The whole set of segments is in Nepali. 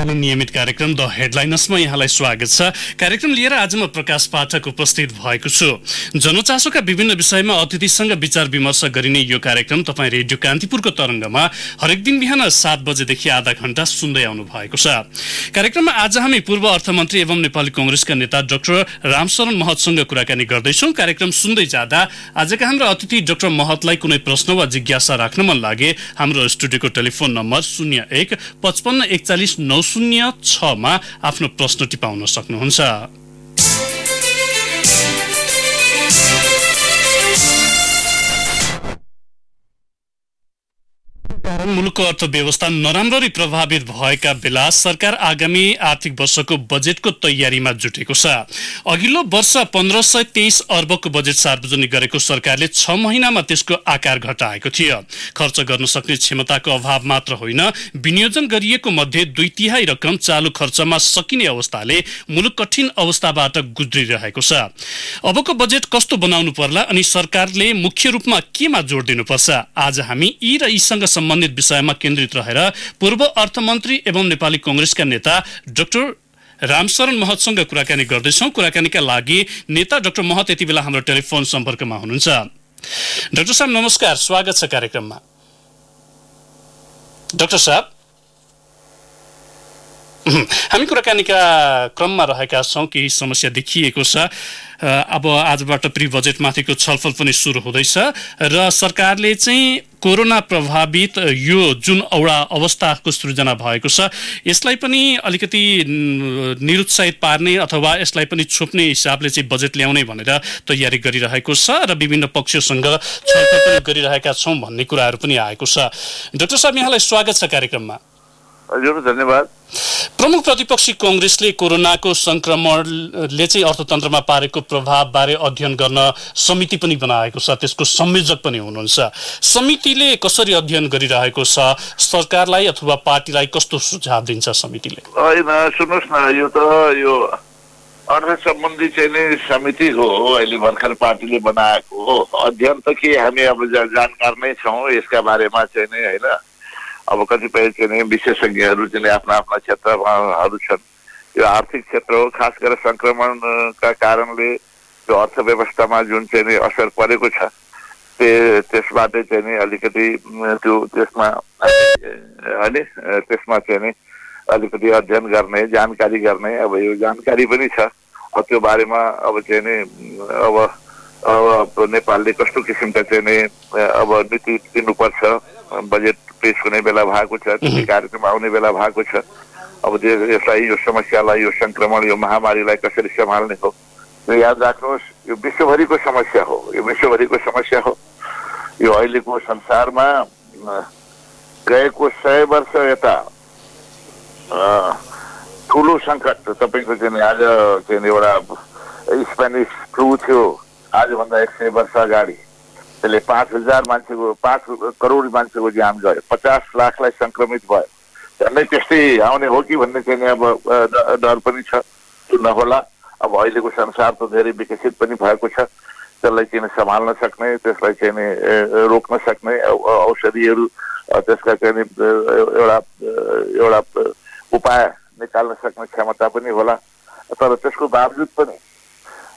तपाईँको नियमित कार्यक्रम द हेडलाइनर्समा यहाँलाई स्वागत छ। कार्यक्रम लिएर आज म प्रकाश पाठक उपस्थित भएको छु। जनचासोका विभिन्न विषयमा अतिथिसँग विचार विमर्श गरिने यो कार्यक्रम तपाईँ रेडियो कान्तिपुरको तरङ्गमा हरेक दिन बिहान 7 बजेदेखि आधा घण्टा सुन्दै आउनु भएको छ। कार्यक्रममा आज हामी पूर्व अर्थमन्त्री एवं नेपाली कांग्रेसका नेता डाक्टर रामशरण महतसँग कुराकानी गर्दैछौँ। कार्यक्रम सुन्दै जाँदा आजका हाम्रो अतिथि डाक्टर महतलाई कुनै प्रश्न वा जिज्ञासा राख्न मन लागे हाम्रो स्टुडियोको टेलिफोन नम्बर 01 55 41 906 मा आफ्नो प्रश्न टिपाउन सक्नुहुन्छ। मुलुकको अर्थव्यवस्था नराम्ररी प्रभावित भएका बेला सरकार आगामी आर्थिक वर्षको बजेटको तयारीमा जुटेको छ। अघिल्लो वर्ष 1523 अर्बको बजेट सार्वजनिक गरेको सरकारले 6 महिनामा त्यसको आकार घटाएको थियो। खर्च गर्न सक्ने क्षमताको अभाव मात्र होइन, विनियोजन गरिएको मध्ये 2/3 रकम चालु खर्चमा सकिने अवस्थाले मुलुक कठिन अवस्थाबाट गुज्रिरहेको छ। अबको बजेट कस्तो बनाउनु पर्ला अनि सरकारले मुख्य रूपमा केमा जोड दिनुपर्छ? आज हामी यी र यीसँग सम्बन्धित विषयमा केन्द्रित रहेर पूर्व अर्थमन्त्री एवं नेपाली कांग्रेसका नेता डाक्टर रामशरण महतसँग कुराकानी गर्दैछौँ। कुराकानीका लागि नेता डाक्टर महत यति बेला हाम्रो टेलिफोन सम्पर्कमा हुनुहुन्छ। डाक्टर साहब नमस्कार, स्वागत छ कार्यक्रममा। डाक्टर साहब, हामी कुराकानीका क्रममा रहेका छौँ। केही समस्या देखिएको छ। अब आजबाट प्री बजेटमाथिको छलफल पनि सुरु हुँदैछ र सरकारले चाहिँ कोरोना प्रभावित यो जुन औडा अवस्थाको सृजना भएको छ यसलाई पनि अलिकति निरुत्साहित पार्ने अथवा यसलाई पनि छोप्ने हिसाबले चाहिँ बजेट ल्याउने भनेर तयारी गरिरहेको छ र विभिन्न पक्षसँग छलफल पनि गरिरहेका छौँ भन्ने कुराहरू पनि आएको छ। डाक्टर साहब, यहाँलाई स्वागत छ कार्यक्रममा। हजुर, धन्यवाद। प्रमुख प्रतिपक्षी कांग्रेसले कोरोनाको संक्रमणले चाहिँ अर्थतन्त्रमा पारेको प्रभावबारे अध्ययन गर्न समिति पनि बनाएको छ, त्यसको संयोजक पनि हुनुहुन्छ। समितिले कसरी अध्ययन गरिरहेको छ? सरकारलाई अथवा पार्टीलाई कस्तो सुझाव दिन्छ समितिले? होइन, सुन्नुहोस् न, यो अर्थ सम्बन्धी चाहिँ नि समिति हो, अहिले भर्खर पार्टीले बनाएको हो। अध्ययन त के, हामी अब जानकार नै छौँ यसका बारेमा चाहिँ नि, होइन। अब कतिपय चाहिँ विशेषज्ञहरू चाहिँ आफ्ना आफ्ना क्षेत्रहरू छन्। यो आर्थिक क्षेत्र हो, खास गरेर संक्रमणका कारणले जो अर्थव्यवस्थामा जुन चाहिँ नि असर परेको छ त्यसबाट चाहिँ नि अलिकति त्यसमा चाहिँ नि अलिकति अध्ययन गर्ने, जानकारी गर्ने। अब यो जानकारी पनि छ, त्यो बारेमा अब चाहिँ नि अब नेपालले कस्तो किसिमका चाहिँ नि अब नीति दिनुपर्छ, बजेट पेश हुने बेला भएको छ, कार्यक्रम आउने बेला भएको छ। अब यसलाई, यो समस्यालाई, यो संक्रमण, यो महामारीलाई कसरी सम्हाल्ने हो, याद राख्नुहोस्, यो विश्वभरिको समस्या हो। यो विश्वभरिको समस्या हो। यो अहिलेको संसारमा गएको 100 वर्ष यता ठुलो सङ्कट तपाईँको चाहिँ आज चाहिँ एउटा स्पेनिस फ्लू थियो। आजभन्दा 100 वर्ष अगाडि त्यसले 5,000 मान्छेको, 5 करोड मान्छेको ज्यान गयो, 50 लाखलाई संक्रमित भयो। झन्डै त्यस्तै आउने हो कि भन्ने चाहिँ अब डर पनि छ, नहोला। अब अहिलेको संसार त धेरै विकसित पनि भएको छ। त्यसलाई चाहिँ सम्हाल्न सक्ने, त्यसलाई चाहिँ रोक्न सक्ने औषधिहरू, त्यसका चाहिँ एउटा उपाय निकाल्न सक्ने क्षमता पनि होला। तर त्यसको बावजुद पनि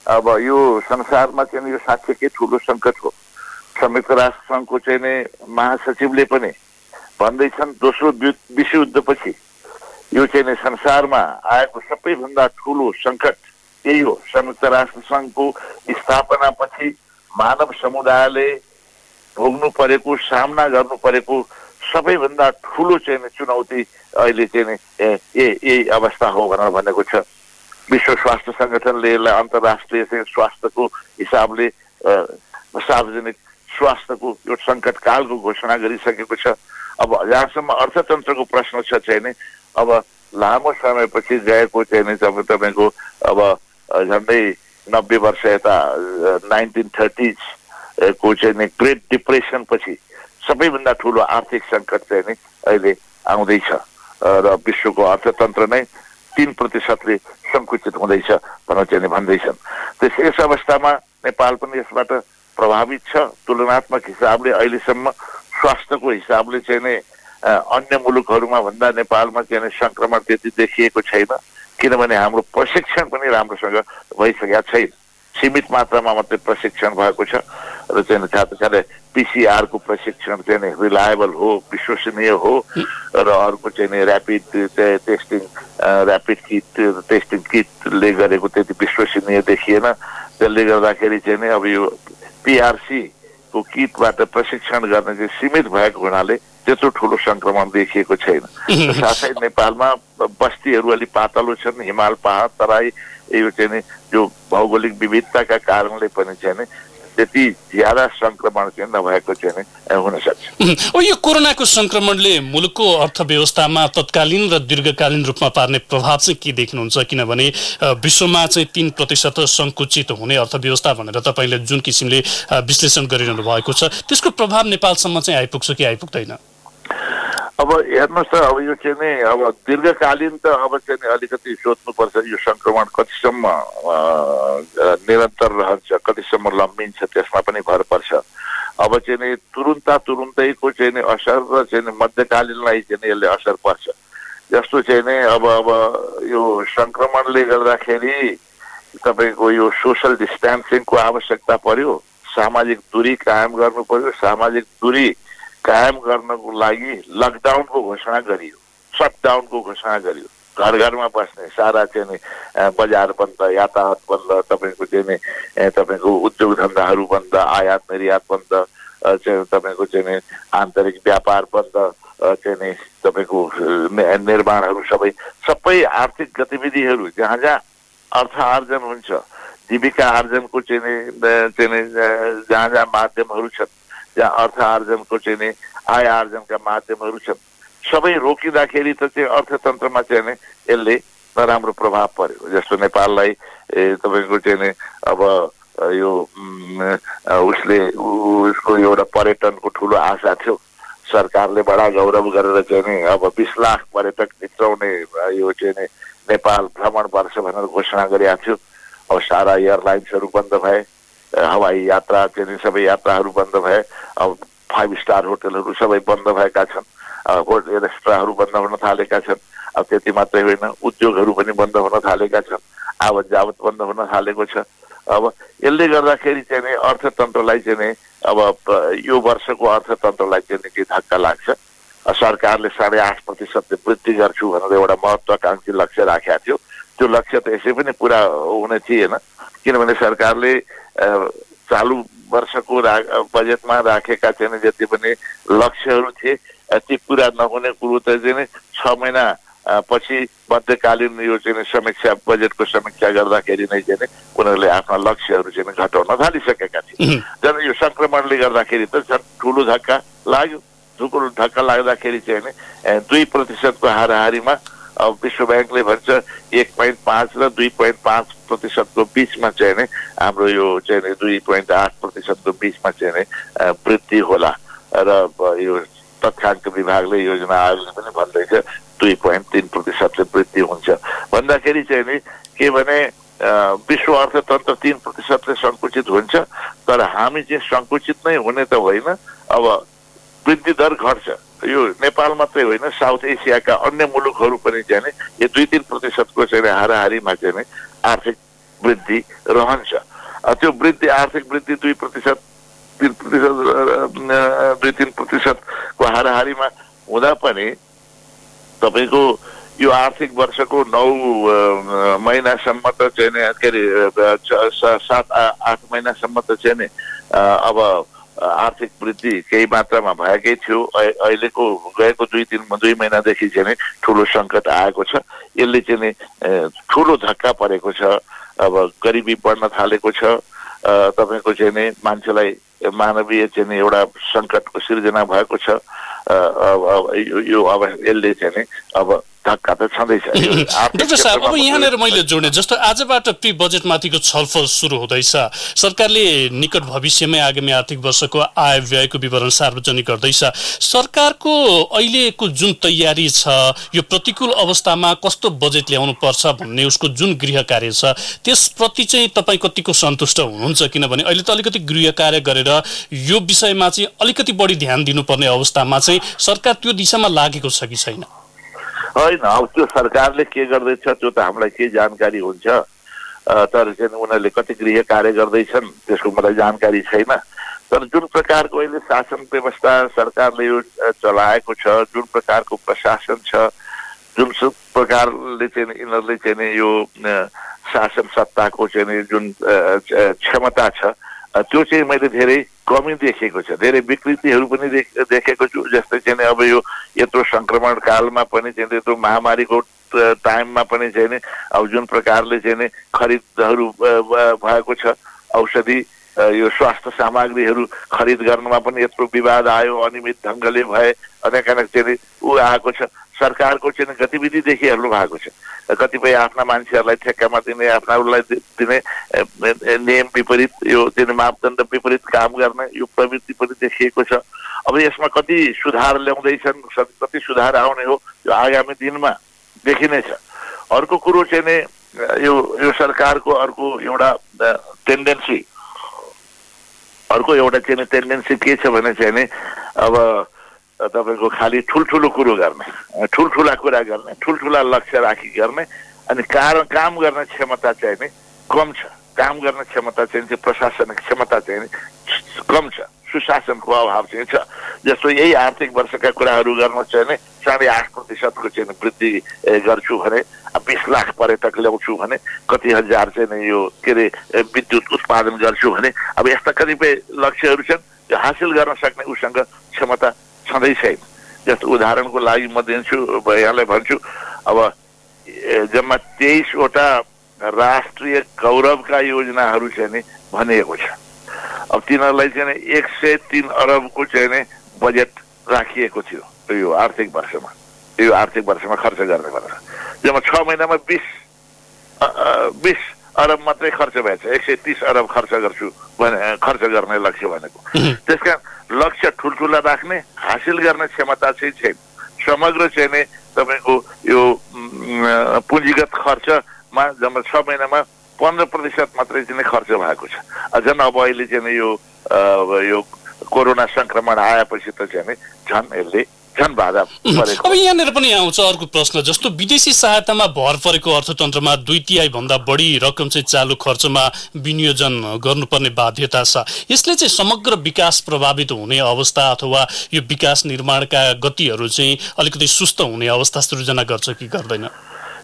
अब यो संसारमा चाहिँ यो साँच्चै ठुलो सङ्कट हो। संयुक्त राष्ट्र सङ्घको चाहिँ नि महासचिवले पनि भन्दैछन् दोस्रो विश्वयुद्धपछि यो चाहिँ संसारमा आएको सबैभन्दा ठुलो सङ्कट यही हो। संयुक्त राष्ट्र सङ्घको स्थापनापछि मानव समुदायले भोग्नु परेको, सामना गर्नु परेको सबैभन्दा ठुलो चाहिँ चुनौती अहिले चाहिँ यही अवस्था हो भनेर भनेको छ। विश्व स्वास्थ्य सङ्गठनले यसलाई अन्तर्राष्ट्रिय स्वास्थ्यको हिसाबले सार्वजनिक स्वास्थ्यको यो सङ्कट कालको घोषणा गरिसकेको छ। अब जहाँसम्म अर्थतन्त्रको प्रश्न छ चाहिँ नि, अब लामो समयपछि गएको चाहिँ नि तपाईँको अब झन्डै 90 वर्ष यता 1930s को चाहिँ नि ग्रेट डिप्रेसन पछि सबैभन्दा ठुलो आर्थिक सङ्कट चाहिँ नि अहिले आउँदैछ र विश्वको अर्थतन्त्र नै 3% सङ्कुचित हुँदैछ भनेर चाहिँ भन्दैछन्। यस अवस्थामा नेपाल पनि यसबाट प्रभावित छ। तुलनात्मक हिसाबले अहिलेसम्म स्वास्थ्यको हिसाबले चाहिँ नि अन्य मुलुकहरूमा भन्दा नेपालमा चाहिँ संक्रमण त्यति देखिएको छैन, किनभने हाम्रो प्रशिक्षण पनि राम्रोसँग भइसकेका छैन। सीमित मात्रामा मात्रै प्रशिक्षण भएको छ र चाहिँ खास गरी PCR को प्रशिक्षण चाहिँ रिलायबल हो, विश्वसनीय हो र अर्को चाहिँ ऱ्यापिड टेस्टिङ किटले गरेको त्यति विश्वसनीय देखिएन। त्यसले गर्दाखेरि चाहिँ अब यो PRC को किटबाट प्रशिक्षण गर्ने चाहिँ सीमित भएको हुनाले त्यत्रो ठुलो संक्रमण देखिएको छैन। साथै नेपालमा बस्तीहरू अलि पातलो छन्, हिमाल पहाड तराई यो चाहिँ जो भौगोलिक विविधताका कारणले पनि चाहिँ त्यति ज्यादा संक्रमण चाहिँ नभएको चाहिँ हुन सक्छ। यो कोरोनाको संक्रमणले मुलुकको अर्थव्यवस्थामा तत्कालीन र दीर्घकालीन रूपमा पार्ने प्रभाव चाहिँ के देख्नुहुन्छ? किनभने विश्वमा चाहिँ 3% संकुचित हुने अर्थव्यवस्था भनेर तपाईले जुन किसिमले विश्लेषण गरिरहनु भएको छ, त्यसको प्रभाव नेपालसम्म चाहिँ आइपुग्छ कि आइपुग्दैन? अब हेर्नुहोस् त, अब यो चाहिँ नि अब दीर्घकालीन त अब चाहिँ अलिकति सोच्नुपर्छ, यो संक्रमण कतिसम्म निरन्तर रहन्छ, कतिसम्म लम्बिन्छ, त्यसमा पनि भर पर्छ। अब चाहिँ नि तुरुन्तैको चाहिँ नि असर र चाहिँ मध्यकालीनलाई चाहिँ यसले असर पर्छ। जस्तो चाहिँ नि अब यो संक्रमणले गर्दाखेरि तपाईँको यो सोशल डिस्टेन्सिङको आवश्यकता पर्यो, सामाजिक दूरी कायम गर्नु पर्यो। सामाजिक दूरी कायम गर्नको लागि लकडाउनको घोषणा गरियो, सटडाउनको घोषणा गरियो। घर घरमा बस्ने सारा चाहिँ बजार बन्द, यातायात बन्द, तपाईँको चाहिँ तपाईँको उद्योग धन्दाहरू बन्द, आयात निर्यात बन्द, तपाईँको चाहिँ आन्तरिक व्यापार बन्द, चाहिँ तपाईँको निर्माणहरू सबै आर्थिक गतिविधिहरू जहाँ जहाँ अर्थ आर्जन हुन्छ, जीविका आर्जनको चाहिँ जहाँ जहाँ माध्यमहरू छन्, जहाँ अर्थ आर्जनको चाहिँ आय आर्जनका माध्यमहरू छन्, सबै रोकिँदाखेरि त चाहिँ अर्थतन्त्रमा चाहिँ यसले नराम्रो प्रभाव पर्यो। जस्तो नेपाललाई तपाईँको चाहिँ अब यो उसको एउटा पर्यटनको ठुलो आशा थियो। सरकारले बडा गौरव गरेर चाहिँ अब 20 लाख पर्यटक भित्राउने यो चाहिँ नेपाल भ्रमण वर्ष भनेर घोषणा गरेको थियो। अब सारा एयरलाइन्सहरू बन्द भए, हवाई यात्रा चाहिँ सबै यात्राहरू बन्द भए। अब 5 स्टार होटलहरू सबै बन्द भएका छन्, रेस्टुरेन्टहरू बन्द हुन थालेका छन्। अब त्यति मात्रै होइन, उद्योगहरू पनि बन्द हुन थालेका छन्, आवत जावत बन्द हुन थालेको छ। अब यसले गर्दाखेरि चाहिँ अर्थतन्त्रलाई चाहिँ अब यो वर्षको अर्थतन्त्रलाई चाहिँ के धक्का लाग्छ। सरकारले 8.5% वृद्धि गर्छु भनेर एउटा महत्त्वाकांक्षी लक्ष्य राखेको थियो। त्यो लक्ष्य त यसै पनि पुरा हुने थिएन, किनभने सरकारले चालु वर्षको बजेटमा राखेका चाहिँ जति पनि लक्ष्यहरू थिए ती पुरा नहुने कुरो त चाहिँ 6 महिना पछि मध्यकालीन यो चाहिँ समीक्षा, बजेटको समीक्षा गर्दाखेरि नै चाहिँ उनीहरूले आफ्ना लक्ष्यहरू चाहिँ घटाउन थालिसकेका थिए। जब यो संक्रमणले गर्दाखेरि त झन् ठुलो धक्का लाग्यो। ठुलो धक्का लाग्दाखेरि चाहिँ 2% को हाराहारीमा अब विश्व ब्याङ्कले भन्छ 1.5 र 2.5% को बीचमा चाहिँ हाम्रो यो चाहिँ 2.8% को बीचमा चाहिँ वृद्धि होला र यो तथ्याङ्क विभागले योजना आयोगले पनि भन्दैछ 2.3% वृद्धि हुन्छ भन्दाखेरि चाहिँ नि के भने विश्व अर्थतन्त्र 3% संकुचित हुन्छ, तर हामी चाहिँ संकुचित नै हुने त होइन। अब वृद्धि दर घट्छ। यो नेपाल मात्रै होइन, साउथ एसियाका अन्य मुलुकहरू पनि चाहिँ यो 2-3% को चाहिँ हाराहारीमा चाहिँ आर्थिक वृद्धि रहन्छ। त्यो वृद्धि, आर्थिक वृद्धि 2%, 2-3% को हाराहारीमा हुँदा पनि तपाईको यो आर्थिक वर्षको 9 महिनासम्म त चाहिँ के अरे 7-8 महिनासम्म त चाहिँ अब आर्थिक वृद्धि केही मात्रामा भएकै थियो। अहिलेको गएको 2 महिनादेखि चाहिँ ठुलो सङ्कट आएको छ। यसले चाहिँ ठुलो धक्का परेको छ। अब गरिबी बढ्न थालेको छ। तपाईको चाहिँ मान्छेलाई मानवीय चाहिँ एउटा सङ्कटको सिर्जना भएको छ। अब यो अब यसले चाहिँ अब धक्का त छँदैछ। डाक्टर साहब, अब यहाँनिर मैले जोड्ने जस्तो आजबाट प्री बजेटमाथिको छलफल सुरु हुँदैछ। सरकारले निकट भविष्यमै आगामी आर्थिक वर्षको आय व्ययको विवरण सार्वजनिक गर्दैछ। सरकारको अहिलेको जुन तयारी छ, यो प्रतिकूल अवस्थामा कस्तो बजेट ल्याउनु पर्छ भन्ने उसको जुन गृह कार्य छ, त्यसप्रति चाहिँ तपाईँ कतिको सन्तुष्ट हुनुहुन्छ? किनभने अहिले त अलिकति गृह कार्य गरेर यो विषयमा चाहिँ अलिकति बढी ध्यान दिनुपर्ने अवस्थामा चाहिँ सरकार त्यो दिशामा लागेको छ कि छैन? होइन, अब त्यो सरकारले के गर्दैछ त्यो त हामीलाई के जानकारी हुन्छ, तर चाहिँ उनीहरूले कति गृह कार्य गर्दैछन् त्यसको मलाई जानकारी छैन। तर जुन प्रकारको अहिले शासन व्यवस्था सरकारले यो चलाएको छ, जुन प्रकारको प्रशासन छ, जुन प्रकारले चाहिँ यिनीहरूले चाहिँ यो शासन सत्ताको चाहिँ जुन क्षमता छ त्यो चाहिँ मैले धेरै कमी देखेको छ। धेरै विकृतिहरू पनि देखेको छु। जस्तै चाहिँ अब यो यत्रो संक्रमण कालमा पनि चाहिँ यत्रो महामारीको टाइममा पनि चाहिँ अब जुन प्रकारले चाहिँ खरिदहरू भएको छ, औषधि यो स्वास्थ्य सामग्रीहरू खरिद गर्नमा पनि यत्रो विवाद आयो, अनियमित ढङ्गले भए, अनेक चाहिँ ऊ आएको छ। सरकारको चाहिँ गतिविधि देखिहाल्नु भएको छ। कतिपय आफ्ना मान्छेहरूलाई ठेक्कामा दिने, आफ्नाहरूलाई दिने, नियम विपरीत यो चाहिँ मापदण्ड विपरीत काम गर्ने यो प्रवृत्ति पनि देखिएको छ। अब यसमा कति सुधार ल्याउँदैछन्, कति सुधार आउने हो यो आगामी दिनमा देखिनेछ। अर्को कुरो चाहिँ यो सरकारको अर्को एउटा टेन्डेन्सी के छ भने चाहिँ अब तपाईँको खालि ठुल्ठुलो कुरो गर्ने, ठुल्ठुला कुरा गर्ने, ठुल्ठुला लक्ष्य राखी गर्ने, अनि काम गर्ने क्षमता चाहिँ नि कम छ। काम गर्ने क्षमता चाहिँ प्रशासनिक क्षमता चाहिँ कम छ, सुशासनको अभाव चाहिँ छ। जस्तो यही आर्थिक वर्षका कुराहरू गर्न चाहिँ नि 8.5% को चाहिँ वृद्धि गर्छु भने, 20 लाख पर्यटक ल्याउँछु भने, कति हजार चाहिँ यो के अरे विद्युत उत्पादन गर्छु भने, अब यस्ता कतिपय लक्ष्यहरू छन् जो हासिल गर्न सक्ने उसँग क्षमता छँदै छैन। जस्तो उदाहरणको लागि म दिन्छु, यहाँलाई भन्छु, अब जम्मा 23वटा राष्ट्रिय गौरवका योजनाहरू चाहिँ नि भनिएको छ। अब तिनीहरूलाई चाहिँ 103 अरबको चाहिँ नि बजेट राखिएको थियो यो आर्थिक वर्षमा खर्च गर्ने भनेर। जम्मा 6 महिनामा 20 अरब मात्रै खर्च भएछ। 130 अरब खर्च गर्ने लक्ष्य भनेको। त्यसका लक्ष्य ठुल्ठुला राख्ने, हासिल गर्ने क्षमता चाहिँ छैन। समग्र चाहिँ नै तपाईँको यो पुँजीगत खर्चमा जम्मा 6 महिनामा 15% मात्रै चाहिँ खर्च भएको छ। झन् अब अहिले चाहिँ यो कोरोना संक्रमण आएपछि त चाहिँ झन् बाधा परेको। अब यहाँनिर पनि आउँछ अर्को प्रश्न, जस्तो विदेशी सहायतामा भर परेको अर्थतन्त्रमा 2/3 भन्दा बढी रकम चाहिँ चालु खर्चमा विनियोजन गर्नुपर्ने बाध्यता छ। यसले चाहिँ समग्र विकास प्रभावित हुने अवस्था अथवा यो विकास निर्माणका गतिहरू चाहिँ अलिकति सुस्त हुने अवस्था सृजना गर्छ कि गर्दैन?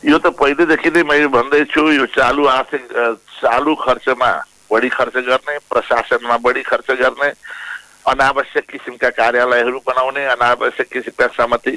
यो त पहिलेदेखि नै मैले भन्दैछु, यो चालु खर्चमा बढी खर्च गर्ने, प्रशासनमा बढी खर्च गर्ने, अनावश्यक किसिमका कार्यालयहरू बनाउने, अनावश्यक किसिमका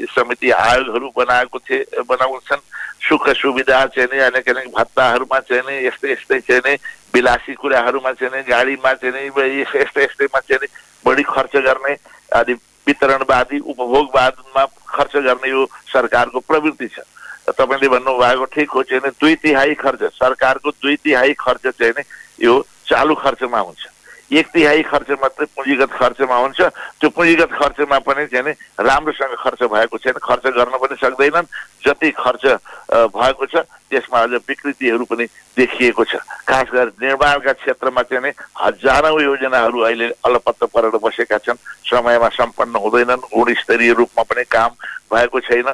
समिति आयोगहरू बनाउँछन्। सुख सुविधा चाहिँ नि अनेक भत्ताहरूमा चाहिँ नि यस्तै चाहिँ नि विलासी कुराहरूमा चाहिँ नि गाडीमा चाहिँ नि यस्तैमा चाहिँ नि बढी खर्च गर्ने, अनि वितरणवादी उपभोगवादमा खर्च गर्ने यो सरकारको प्रवृत्ति छ। तपाईँले भन्नुभएको ठिक हो, चाहिँ 2/3 खर्च सरकारको 2/3 खर्च चाहिँ नि यो चालु खर्चमा हुन्छ। 1/3 खर्च मात्रै पुँजीगत खर्चमा हुन्छ। त्यो पुँजीगत खर्चमा पनि चाहिँ नि राम्रोसँग खर्च भएको छैन, खर्च गर्न पनि सक्दैनन्। जति खर्च भएको छ त्यसमा अझ विकृतिहरू पनि देखिएको छ। खास गरी निर्माणका क्षेत्रमा चाहिँ नि हजारौं योजनाहरू अहिले अलपत्त परेर बसेका छन्, समयमा सम्पन्न हुँदैनन्, गुणस्तरीय रूपमा पनि काम भएको छैन,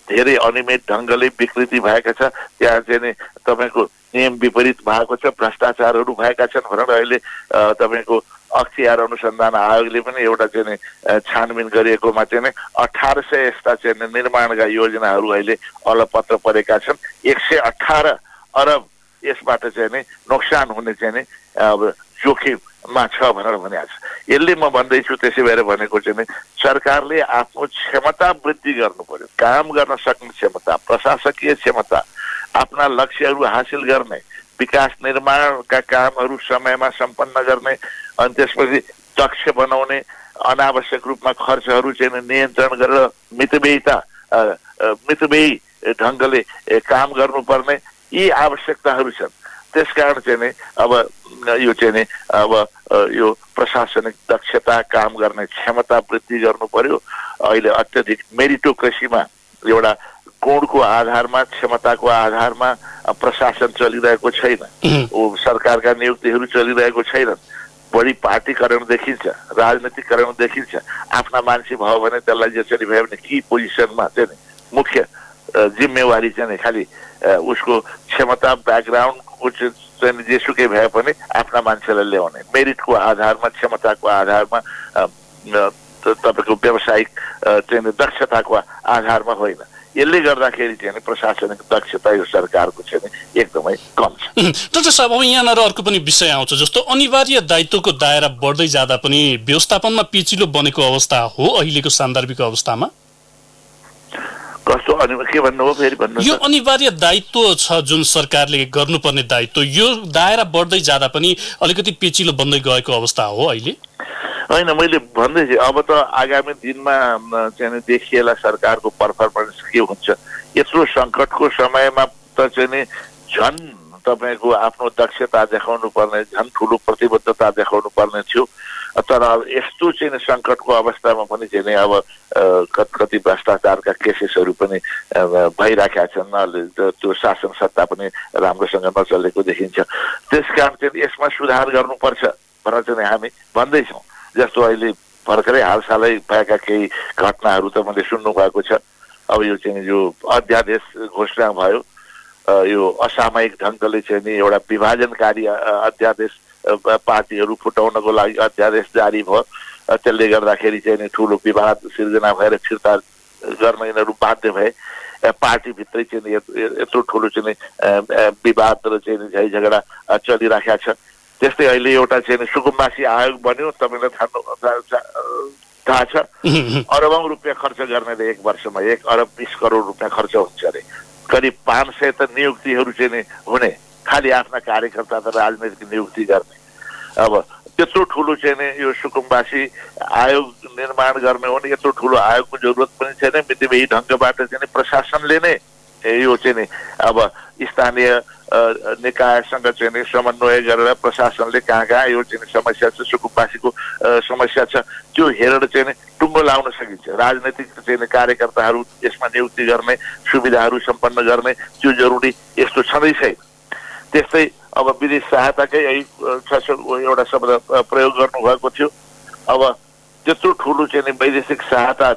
धेरै अनियमित ढङ्गले विकृति भएका छ। त्यहाँ चाहिँ नि तपाईँको नियम विपरीत भएको छ, भ्रष्टाचारहरू भएका छन् भनेर अहिले तपाईँको अख्तियार अनुसन्धान आयोगले पनि एउटा चाहिँ नि छानबिन गरिएकोमा चाहिँ नि 1800 यस्ता चाहिँ निर्माणका योजनाहरू अहिले अलपत्र परेका छन्। 118 अरब यसबाट चाहिँ नि नोक्सान हुने चाहिँ नि अब जोखिममा छ भनेर भनिएको छ। यसले म भन्दैछु त्यसै भएर भनेको चाहिँ नि सरकारले आफ्नो क्षमता वृद्धि गर्नु पर्यो, काम गर्न सक्ने क्षमता, प्रशासकीय क्षमता, आफ्ना लक्ष्यहरू हासिल गर्ने, विकास निर्माणका कामहरू समयमा सम्पन्न गर्ने, अनि त्यसपछि दक्ष बनाउने, अनावश्यक रूपमा खर्चहरू चाहिँ नियन्त्रण गरेर मितव्ययी ढङ्गले काम गर्नुपर्ने यी आवश्यकताहरू छन्। त्यसकारण चाहिँ नि अब यो चाहिँ नि अब यो प्रशासनिक दक्षता, काम गर्ने क्षमता वृद्धि गर्नु पर्यो। अहिले अत्यधिक मेरिटोक्रेसीमा एउटा गुणको आधारमा, क्षमताको आधारमा प्रशासन चलिरहेको छैन, सरकारका नियुक्तिहरू चलिरहेको छैनन्। बढी पार्टीकरण देखिन्छ, राजनीतिकरण देखिन्छ। आफ्ना मान्छे भयो भने त्यसलाई जसरी भयो भने की पोजिसनमा चाहिँ नि मुख्य जिम्मेवारी चाहिँ नि खालि उसको क्षमता, ब्याकग्राउन्डको चाहिँ जेसुकै भए पनि आफ्ना मान्छेलाई ल्याउने, मेरिटको आधारमा, क्षमताको आधारमा, तपाईँको व्यावसायिक चाहिँ दक्षताको आधारमा होइन। यसले गर्दाखेरि चाहिँ प्रशासनिक दक्षता यो सरकारको चाहिँ एकदमै कम छ। डाक्टर साहब, अब यहाँनिर अर्को पनि विषय आउँछ, जस्तो अनिवार्य दायित्वको दायरा बढ्दै जाँदा पनि व्यवस्थापनमा पेचिलो बनेको अवस्था हो अहिलेको सान्दर्भिक अवस्थामा। कस्तो के भन्नुभयो फेरि भन्नु? यो अनिवार्य दायित्व छ जुन सरकारले गर्नुपर्ने दायित्व, यो दायरा बढ्दै जाँदा पनि अलिकति पेचिलो बन्दै गएको अवस्था हो अहिले। होइन, मैले भन्दैछु अब त आगामी दिनमा चाहिँ देखिएला सरकारको पर्फर्मेन्स के हुन्छ। यत्रो सङ्कटको समयमा त चाहिँ नि झन् तपाईँको आफ्नो दक्षता देखाउनु पर्ने, झन् ठुलो प्रतिबद्धता देखाउनु पर्ने थियो। तर अब यस्तो चाहिँ सङ्कटको अवस्थामा पनि चाहिँ अब कति भ्रष्टाचारका केसेसहरू पनि भइराखेका छन्। त्यो शासन सत्ता पनि राम्रोसँग नचलेको देखिन्छ। त्यसकारण चाहिँ यसमा सुधार गर्नुपर्छ भनेर चाहिँ हामी भन्दैछौँ। जस्तो अहिले भर्खरै हालसालै भएका केही घटनाहरू त मैले सुन्नु भएको छ। अब यो चाहिँ यो अध्यादेश घोषणा भयो, यो असामयिक ढङ्गले चाहिँ नि एउटा विभाजनकारी अध्यादेश पार्टीहरू फुटाउनको लागि अध्यादेश जारी भयो। त्यसले गर्दाखेरि चाहिँ नि ठुलो विवाद सिर्जना भएर फिर्ता गर्न यिनीहरू बाध्य भए। पार्टीभित्रै चाहिँ यत्रो ठुलो चाहिँ विवाद र चाहिँ झै झगडा चलिराखेका छ। त्यस्तै अहिले एउटा चाहिँ सुकुम्बासी आयोग बन्यो, तपाईँलाई थाहा छ। अरबौं रुपियाँ खर्च गर्नेले एक वर्षमा 1 अरब 20 करोड रुपियाँ खर्च हुन्छ अरे। करिब 500 त नियुक्तिहरू चाहिँ हुने, खालि आफ्ना कार्यकर्ता त राजनैतिक नियुक्ति गर्ने। अब त्यत्रो ठुलो चाहिँ नि यो सुकुम्बासी आयोग निर्माण गर्ने हो नि, यत्रो ठुलो आयोगको जरुरत पनि छैन। मितिव्ययी ढङ्गबाट चाहिँ प्रशासनले नै यो चाहिँ नि अब स्थानीय निकायसँग चाहिँ समन्वय गरेर प्रशासनले कहाँ यो चाहिँ समस्या छ, सुकुम्बासीको समस्या छ, त्यो हेरेर चाहिँ टुङ्गो लाउन सकिन्छ। राजनैतिक चाहिँ कार्यकर्ताहरू यसमा नियुक्ति गर्ने, सुविधाहरू सम्पन्न गर्ने त्यो जरुरी यस्तो छँदै छैन। त्यस्तै अब विदेश सहायताकै एउटा शब्द प्रयोग गर्नुभएको थियो। अब त्यत्रो ठुलो चाहिँ वैदेशिक सहायता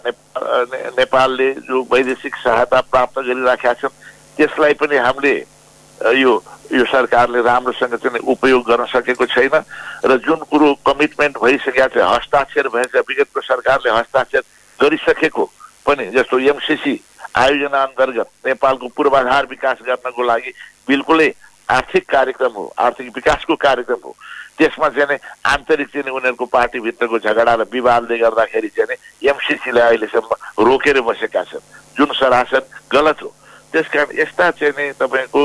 नेपालले जो वैदेशिक सहायता प्राप्त गरिराखेका छन् त्यसलाई पनि हामीले यो सरकारले राम्रोसँग चाहिँ उपयोग गर्न सकेको छैन। र जुन कुरो कमिटमेन्ट भइसकेका छ, हस्ताक्षर भएछ, विगतको सरकारले हस्ताक्षर गरिसकेको पनि, जस्तो एमसिसी आयोजना अन्तर्गत नेपालको पूर्वाधार विकास गर्नको लागि बिल्कुलै आर्थिक कार्यक्रम हो, आर्थिक विकासको कार्यक्रम हो। त्यसमा चाहिँ आन्तरिक चाहिँ उनीहरूको पार्टीभित्रको झगडा र विवादले गर्दाखेरि चाहिँ एमसिसीलाई अहिलेसम्म रोकेर बसेका छन्, जुन सरासर गलत हो। त्यसकारण यस्ता चाहिँ तपाईँको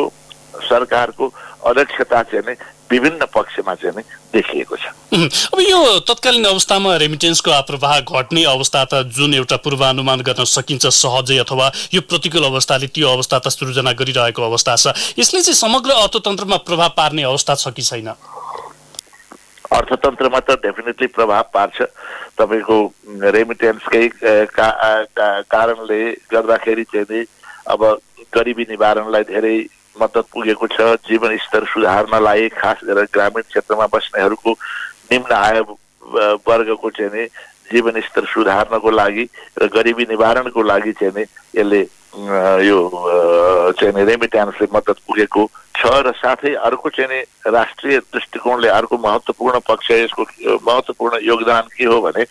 सरकारको अध्यक्षता चाहिँ विभिन्न पक्षमा चाहिँ देखिएको छ। अब यो तत्कालीन अवस्थामा रेमिटेन्सको आप्रवाह घट्ने अवस्था त जुन एउटा पूर्वानुमान गर्न सकिन्छ सहजै, अथवा यो प्रतिकूल अवस्थाले त्यो अवस्था त सृजना गरिरहेको अवस्था छ, यसले चाहिँ समग्र अर्थतन्त्रमा प्रभाव पार्ने अवस्था छ कि छैन? अर्थतन्त्रमा त डेफिनेटली प्रभाव पार्छ। तपाईँको रेमिटेन्सकै कारणले गर्दाखेरि चाहिँ अब गरिबी निवारणलाई धेरै मद्दत पुगेको छ। जीवन स्तर सुधार्नलाई, खास गरेर ग्रामीण क्षेत्रमा बस्नेहरूको निम्न आय वर्गको चाहिँ जीवन स्तर सुधार्नको लागि र गरिबी निवारणको लागि चाहिँ यसले यो चाहिँ रेमिट्यान्सले मद्दत पुगेको छ। र साथै अर्को चाहिँ राष्ट्रिय दृष्टिकोणले अर्को महत्त्वपूर्ण पक्ष, यसको महत्त्वपूर्ण योगदान के हो भने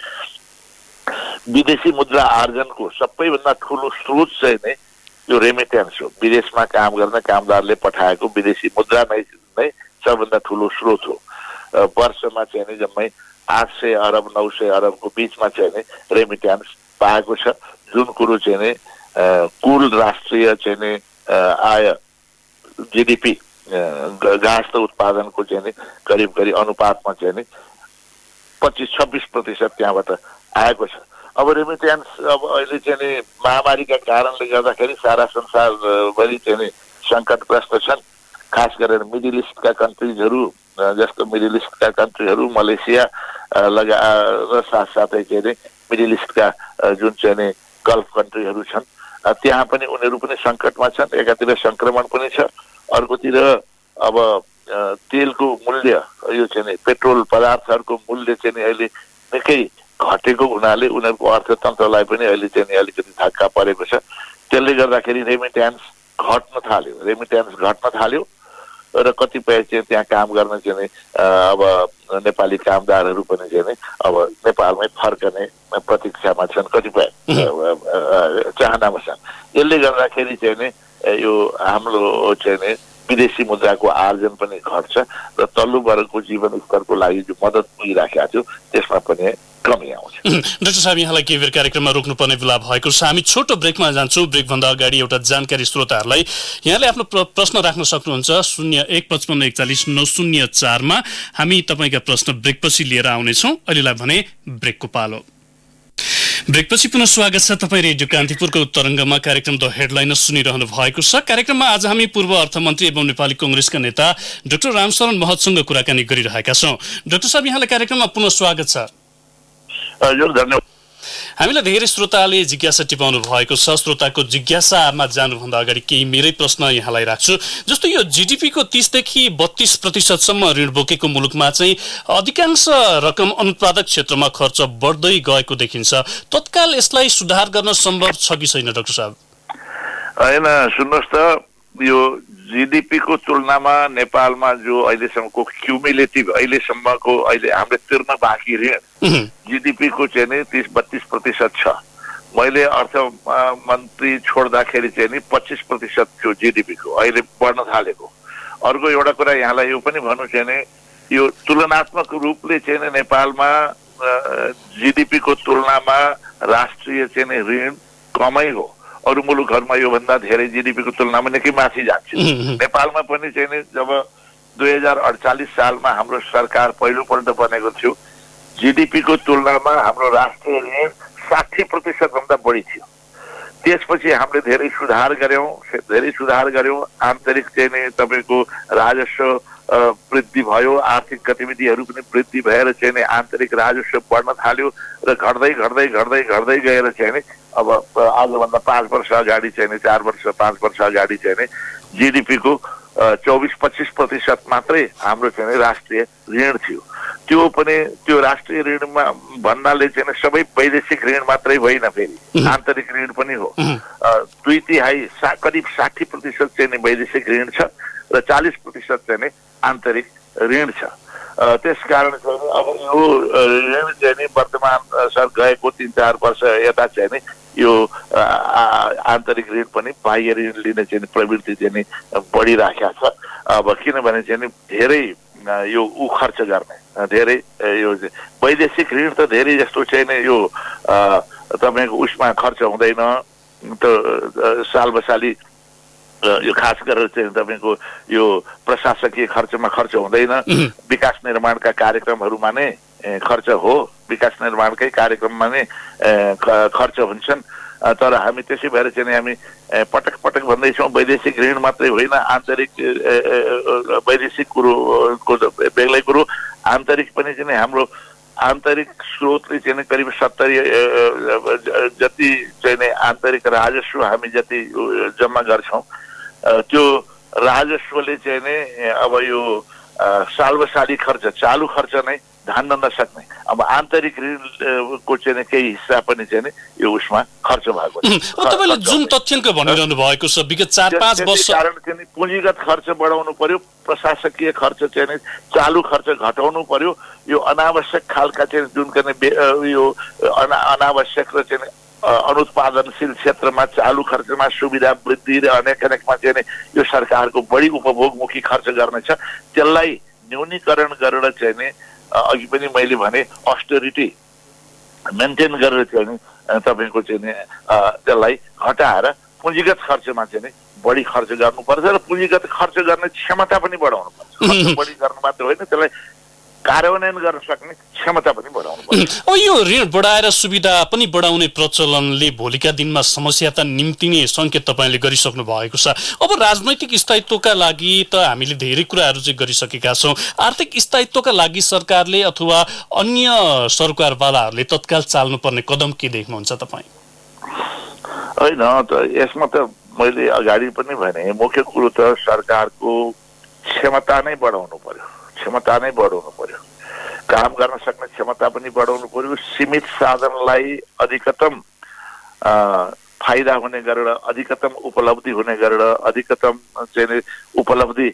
विदेशी मुद्रा आर्जनको सबैभन्दा ठुलो स्रोत चाहिँ नै यो रेमिटेन्स हो। विदेशमा काम गर्ने कामदारले पठाएको विदेशी मुद्रा नै सबभन्दा ठुलो स्रोत हो। वर्षमा चाहिँ जम्मै 800 अरब 900 अरबको बिचमा चाहिँ रेमिटेन्स पाएको छ, जुन कुरो चाहिँ कुल राष्ट्रिय चाहिँ आय जीडीपी गाँस्थ उत्पादनको चाहिँ करिब अनुपातमा चाहिँ 25-26% त्यहाँबाट आएको छ। अब रेमिटेन्स अब अहिले चाहिँ नि महामारीका कारणले गर्दाखेरि सारा संसारभरि चाहिँ नि सङ्कटग्रस्त छन्। खास गरेर मिडल इस्टका कन्ट्रिजहरू जस्तो मिडल इस्टका कन्ट्रीहरू मलेसिया र साथसाथै चाहिँ नि मिडल इस्टका जुन चाहिँ नि गल्फ कन्ट्रीहरू छन् त्यहाँ पनि उनीहरू पनि सङ्कटमा छन्। एकातिर सङ्क्रमण पनि छ, अर्कोतिर अब तेलको मूल्य यो चाहिँ नि पेट्रोल पदार्थहरूको मूल्य चाहिँ नि अहिले निकै घटेको हुनाले उनीहरूको अर्थतन्त्रलाई पनि अहिले चाहिँ नि अलिकति धक्का परेको छ। त्यसले गर्दाखेरि रेमिट्यान्स घट्न थाल्यो र कतिपय चाहिँ त्यहाँ काम गर्न चाहिँ नि अब नेपाली कामदारहरू पनि चाहिँ नि अब नेपालमै फर्कने प्रतीक्षामा छन्, कतिपय चाहनामा छन्। यसले गर्दाखेरि चाहिँ नि यो हाम्रो चाहिँ नि विदेशी मुद्राको आर्जन पनि घट्छ र तल्लो वर्गको जीवन स्तरको लागि जो मद्दत पुगिराखेको थियो त्यसमा पनि कमी आउँछ। डाक्टर साहब, यहाँलाई केही बेर कार्यक्रममा रोक्नुपर्ने बेला भएको छ। हामी छोटो ब्रेकमा जान्छौँ। ब्रेकभन्दा अगाडि एउटा जानकारी श्रोताहरूलाई, यहाँले आफ्नो प्रश्न राख्न सक्नुहुन्छ 0155410904 हामी तपाईँका प्रश्न ब्रेकपछि लिएर आउनेछौँ। अहिलेलाई भने ब्रेकको पालो। ब्रेकपछि पुनः स्वागत छ। तपाईँ रेडियो कान्तिपुरको तरङ्गमा कार्यक्रम द हेडलाइनर सुनिरहनु भएको छ। कार्यक्रममा आज हामी पूर्व अर्थमन्त्री एवं नेपाली कांग्रेसका नेता डाक्टर रामशरण महतसँग कुराकानी गरिरहेका छौँ। डाक्टर साहब, यहाँलाई कार्यक्रममा पुनः स्वागत छ। हामीलाई धेरै श्रोताले जिज्ञासा टिपाउनु भएको छ। श्रोताको जिज्ञासामा जानुभन्दा अगाडि केही मेरै प्रश्न यहाँलाई राख्छु। जस्तो यो जीडीपीको 30 देखि 32% ऋण बोकेको मुलुकमा चाहिँ अधिकांश रकम अनुत्पादक क्षेत्रमा खर्च बढ्दै गएको देखिन्छ। तत्काल यसलाई सुधार गर्न सम्भव छ कि छैन डाक्टर साहब? हैन, सुन्नुहोस् त, यो जीडीपीको तुलनामा नेपालमा जो अहिलेसम्मको क्युमुलेटिभ अहिलेसम्मको अहिले हामीले तिर्न बाँकी ऋण जीडीपीको चाहिँ नि 30-32% छ। मैले अर्थ मन्त्री छोड्दाखेरि चाहिँ नि 25% थियो जीडीपीको, अहिले बढ्न थालेको। अर्को एउटा कुरा यहाँलाई यो पनि भन्नु चाहिँ नि यो तुलनात्मक रूपले चाहिँ नि नेपालमा जीडीपीको तुलनामा राष्ट्रिय चाहिँ नि ऋण कमै हो। अरू मुलुकहरूमा योभन्दा धेरै जीडीपीको तुलनामा निकै माथि जान्छ। नेपालमा पनि चाहिँ नि जब 2048 सालमा हाम्रो सरकार पहिलोपल्ट बनेको थियो, जीडीपीको तुलनामा हाम्रो राष्ट्रिय ऋण 60% भन्दा बढी थियो। त्यसपछि हामीले धेरै सुधार गर्यौं। आन्तरिक चाहिँ नि तपाईँको राजस्व वृद्धि भयो, आर्थिक गतिविधिहरू पनि वृद्धि भएर चाहिँ नि आन्तरिक राजस्व बढ्न थाल्यो र घट्दै गएर चाहिँ नि अब आजभन्दा 5 वर्ष अगाडि चाहिँ नि 5 वर्ष अगाडि चाहिँ नि जीडीपीको 24-25% मात्रै हाम्रो चाहिँ नि राष्ट्रिय ऋण थियो। त्यो राष्ट्रिय ऋणमा भन्नाले चाहिँ नि सबै वैदेशिक ऋण मात्रै होइन, फेरि आन्तरिक ऋण पनि हो। 2/3 करिब 60% चाहिँ नि वैदेशिक ऋण छ र 40% चाहिँ नि आन्तरिक ऋण छ। त्यसकारण चाहिँ अब यो ऋण चाहिँ नि वर्तमान सर गएको 3-4 वर्ष यता चाहिँ नि यो आन्तरिक ऋण पनि बाह्य ऋण लिने चाहिँ प्रवृत्ति चाहिँ नि बढिराखेको छ। अब किनभने चाहिँ नि धेरै यो खर्च गर्ने धेरै यो वैदेशिक ऋण त धेरै जस्तो चाहिँ नि यो तपाईँको उसमा खर्च हुँदैन, त सालबसाली यो खास गरेर चाहिँ तपाईँको यो प्रशासकीय खर्चमा खर्च हुँदैन। विकास निर्माणका कार्यक्रमहरूमा नै खर्च हो, विकास निर्माणकै कार्यक्रममा नै खर्च हुन्छन्। तर हामी त्यसै भएर चाहिँ हामी पटक भन्दैछौँ वैदेशिक ऋण मात्रै होइन, आन्तरिक वैदेशिक कुरोको बेग्लै कुरो, आन्तरिक पनि चाहिँ हाम्रो आन्तरिक स्रोतले चाहिँ करिब 70 जति चाहिँ आन्तरिक राजस्व हामी जति जम्मा गर्छौँ त्यो राजस्वले चाहिँ नि अब यो सालबसाली खर्च, चालु खर्च नै धान्न नसक्ने, अब आन्तरिक ऋणको चाहिँ केही हिस्सा पनि चाहिँ यो उसमा खर्च भएको छ। तपाईले जुन तथ्याङ्क भनिरहनु भएको छ विगत 4-5 वर्ष कारण चाहिँ पुँजीगत खर्च बढाउनु पर्यो, प्रशासकीय खर्च चाहिँ चालु खर्च घटाउनु पर्यो। यो अनावश्यक खालका चाहिँ जुन यो अनावश्यक र चाहिँ अनुत्पादनशील क्षेत्रमा चालु खर्चमा सुविधा वृद्धि र अनेकमा चाहिँ यो सरकारको बढी उपभोगमुखी खर्च गर्ने छ। त्यसलाई न्यूनीकरण गरेर चाहिँ नि अघि पनि मैले भने अस्टेरिटी मेन्टेन गरेर चाहिँ नि तपाईँको चाहिँ नि त्यसलाई घटाएर पुँजीगत खर्चमा चाहिँ नि बढी खर्च गर्नुपर्छ र पुँजीगत खर्च गर्ने क्षमता पनि बढाउनु पर्छ। खर्च बढी गर्नु मात्र होइन, त्यसलाई कार्यान्वयन गर्न सक्ने क्षमता पनि बढाउनु पर्छ। यो ऋण बढाएर सुविधा पनि बढाउने प्रचलनले भोलिका दिनमा समस्या निम्तिने संकेत तपाईँले गरिसक्नु भएको छ। अब राजनैतिक स्थायित्वका लागि त हामीले धेरै कुराहरू चाहिँ गरिसकेका छौँ। आर्थिक स्थायित्वका लागि सरकारले अथवा अन्य सरकारवालाहरूले तत्काल चाल्नुपर्ने कदम के देख्नुहुन्छ तपाईँ? होइन त यसमा त मैले अगाडि पनि भने मुख्य कुरो त सरकारको क्षमता नै बढाउनु पर्यो, क्षमता नै बढाउनु पर्यो, काम गर्न सक्ने क्षमता पनि बढाउनु पर्यो। सीमित साधनलाई अधिकतम फाइदा हुने गरेर, अधिकतम उपलब्धि हुने गरेर, अधिकतम चाहिँ उपलब्धि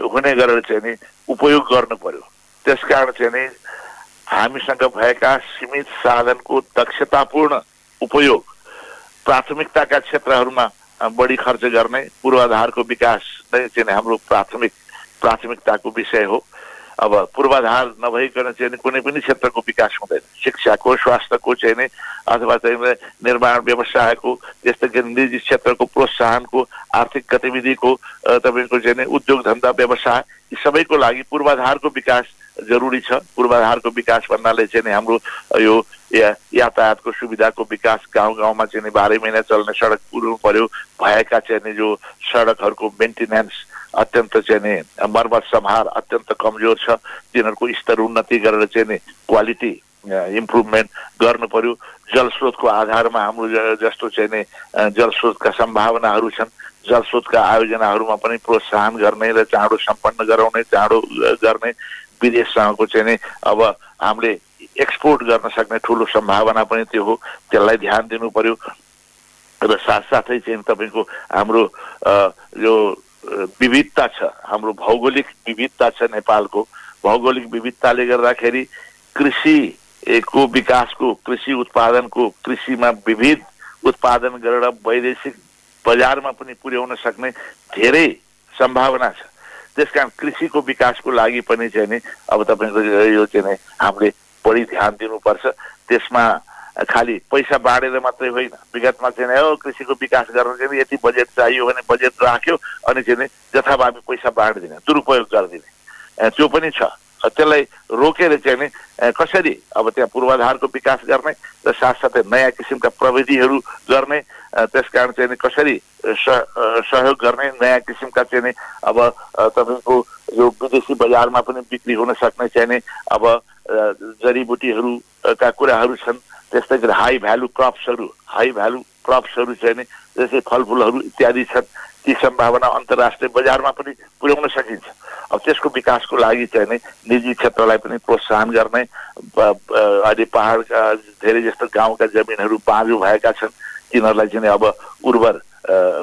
हुने गरेर चाहिँ उपयोग गर्नु पर्यो। त्यसकारण चाहिँ हामीसँग भएका सीमित साधनको दक्षतापूर्ण उपयोग, प्राथमिकताका क्षेत्रहरूमा बढी खर्च गर्ने, पूर्वाधारको विकास नै चाहिँ हाम्रो प्राथमिकताको विषय हो। अब पूर्वाधार नभइकन चाहिँ कुनै पनि क्षेत्रको विकास हुँदैन। शिक्षाको, स्वास्थ्यको चाहिँ अथवा चाहिँ निर्माण व्यवसायको, त्यस्तै गरी निजी क्षेत्रको प्रोत्साहनको, आर्थिक गतिविधिको, तपाईँको चाहिँ उद्योग धन्दा व्यवसाय, यी सबैको लागि पूर्वाधारको विकास जरुरी छ। पूर्वाधारको विकास भन्नाले चाहिँ हाम्रो यो यातायातको सुविधाको विकास, गाउँ गाउँमा चाहिँ 12 महिना चल्ने सडक पुर्याउनु पर्यो। भएका चाहिँ जो सडकहरूको मेन्टेनेन्स अत्यन्त चाहिँ मर्मत सम्हार अत्यन्त कमजोर छ, तिनीहरूको स्तर उन्नति गरेर चाहिँ क्वालिटी इम्प्रुभमेन्ट गर्नु पर्यो। जलस्रोतको आधारमा हाम्रो जस्तो चाहिँ जलस्रोतका सम्भावनाहरू छन्, जलस्रोतका आयोजनाहरूमा पनि प्रोत्साहन गर्ने र चाँडो सम्पन्न गराउने, चाँडो गर्ने। विदेशसँगको चाहिँ अब हामीले एक्सपोर्ट गर्न सक्ने ठुलो सम्भावना पनि त्यो हो, त्यसलाई ध्यान दिनु पर्यो। र साथसाथै चाहिँ तपाईँको हाम्रो यो विविधता छ, हाम्रो भौगोलिक विविधता छ नेपालको। भौगोलिक विविधताले गर्दाखेरि कृषिको विकासको, कृषि उत्पादनको, कृषिमा विविध उत्पादन गरेर वैदेशिक बजारमा पनि पुर्याउन सक्ने धेरै सम्भावना छ। त्यसकारण कृषिको विकासको लागि पनि चाहिँ नि अब तपाईँको यो चाहिँ हामीले बढी ध्यान दिनुपर्छ। त्यसमा खालि पैसा बाँडेर मात्रै होइन। विगतमा चाहिँ कृषिको विकास गर्न चाहिँ यति बजेट चाहियो भने बजेट राख्यो अनि चाहिँ जथाभावी पैसा बाँडिदिने, दुरुपयोग गरिदिने, त्यो पनि छ। त्यसलाई रोकेर चाहिँ नि कसरी अब त्यहाँ पूर्वाधारको विकास गर्ने र साथसाथै नयाँ किसिमका प्रविधिहरू गर्ने, त्यसकारण चाहिँ कसरी सहयोग गर्ने, नयाँ किसिमका चाहिँ अब तपाईँको यो विदेशी बजारमा पनि बिक्री हुन सक्ने चाहिँ अब जडीबुटीहरूका कुराहरू छन्। त्यस्तै गरी हाई भ्यालु क्रप्सहरू चाहिँ नि जस्तै फलफुलहरू इत्यादि छन्। ती सम्भावना अन्तर्राष्ट्रिय बजारमा पनि पुर्याउन सकिन्छ। अब त्यसको विकासको लागि चाहिँ नि निजी क्षेत्रलाई पनि प्रोत्साहन गर्ने। अहिले पहाडका धेरै जस्तो गाउँका जमिनहरू बाँझो भएका छन्, तिनीहरूलाई चाहिँ अब उर्वर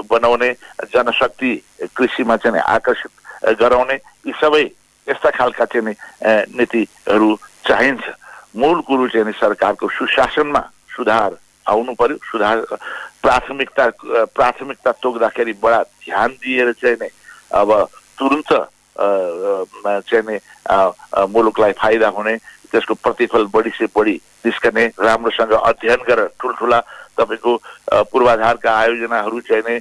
बनाउने, जनशक्ति कृषिमा चाहिँ आकर्षित गराउने, यी सबै यस्ता खालका चाहिँ नीतिहरू चाहिन्छ। मूल कुरो चाहिँ सरकारको सुशासनमा सुधार आउनु पर्यो। सुधार प्राथमिकता तोक्दाखेरि बडा ध्यान दिएर चाहिँ नै अब तुरुन्त चाहिँ मुलुकलाई फाइदा हुने, त्यसको प्रतिफल बढी से बढी निस्कने, राम्रोसँग अध्ययन गरेर ठुल्ठुला तपाईँको पूर्वाधारका आयोजनाहरू चाहिँ नै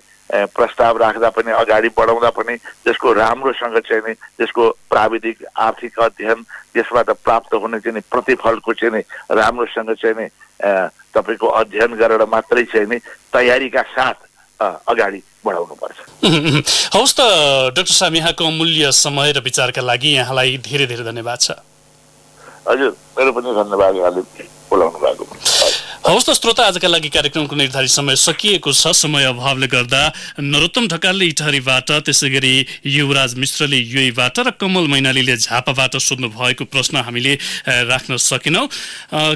प्रस्ताव राख्दा पनि, अगाडि बढाउँदा पनि त्यसको राम्रोसँग चाहिँ नि त्यसको प्राविधिक आर्थिक अध्ययन, त्यसबाट प्राप्त हुने चाहिँ प्रतिफलको चाहिँ राम्रोसँग चाहिँ नि तपाईँको अध्ययन गरेर मात्रै चाहिँ नि तयारीका साथ अगाडि बढाउनु पर्छ। हवस् त डाक्टर साहब, यहाँको अमूल्य समय र विचारका लागि यहाँलाई धेरै धेरै धन्यवाद छ। हजुर, मेरो पनि धन्यवाद यहाँले बोलाउनु भएको। हवस् त श्रोता, आजका लागि कार्यक्रमको निर्धारित समय सकिएको छ। समय अभावले गर्दा नरोत्तम ढकालले इटहरीबाट, त्यसै गरी युवराज मिश्रले युएबाट र कमल मैनालीले झापाबाट सोध्नु भएको प्रश्न हामीले राख्न सकेनौँ।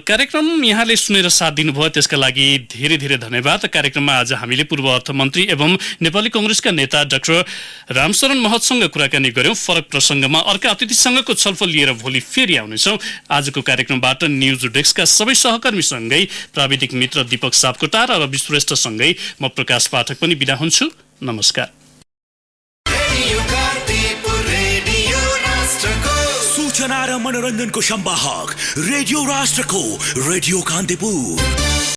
कार्यक्रम यहाँले सुनेर साथ दिनुभयो, त्यसका लागि धेरै धेरै धन्यवाद। कार्यक्रममा आज हामीले पूर्व अर्थमन्त्री एवं नेपाली कङ्ग्रेसका नेता डाक्टर रामशरण महतसँग कुराकानी गर्यौं। फरक प्रसङ्गमा अर्का अतिथिसँगको छलफल लिएर भोलि फेरि आउनेछौँ। आजको कार्यक्रमबाट न्युज डेस्कका सबै सहकर्मीसँगै प्राविधिक मित्र दीपक सापकोटा र रवि श्रेष्ठसँगै म प्रकाश पाठक पनि बिदा हुन्छु। नमस्कार। सूचना र मनोरञ्जनको संवाहक रेडियो राष्ट्रको रेडियो कान्तिपुर।